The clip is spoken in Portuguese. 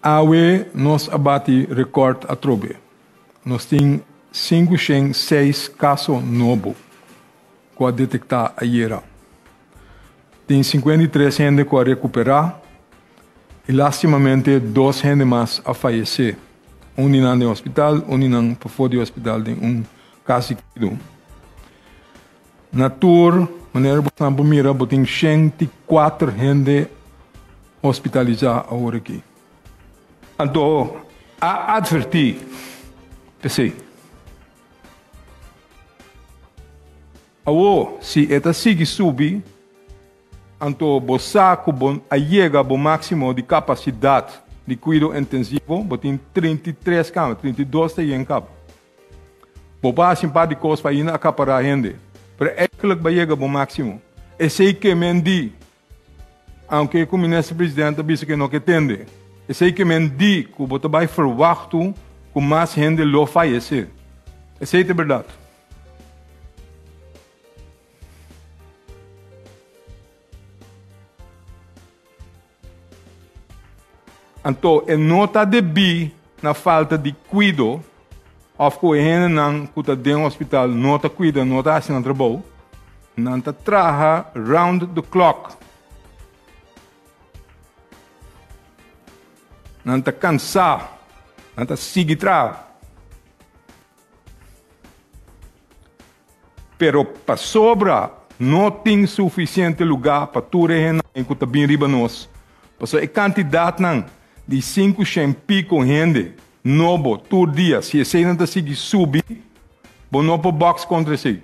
Awe nos abate recorde a trobe. Nós temos 506 casos novos que a detectar ayer. Tem 53 gente que a recuperar e, lastimamente, 2 gente mais a falecer. Um no hospital, um para fora do hospital, tem caso de na tour, maneira que mira, tem 104 gente hospitalizada agora aqui. Então, a advertir, pensei, se esta sigue subir, então, você chega ao máximo de capacidade de cuidado intensivo, tem 33 camas, 32 tem em capa. Boba simpáticos para ir a acaparar a gente. Mas é que vai chegar ao máximo. Esse é que mendi, aunque o ministro-presidente disse que não entende. Esse é que mendi que você vai verwachten que mais gente lo falecer. Esse é a verdade. Então, nota de bi na falta de cuidado, ou que a gente não está dentro do hospital, não está cuidando, não está fazendo trabalho, não está trabalhando round the clock. Não está cansado, não está seguir trabalho. Pero para sobra, não tem suficiente lugar para tudo a gente que está bem riba nós. Porque a quantidade de 500 pico gente, novo, todo dia, se você não está seguir subir, não pode box contra si.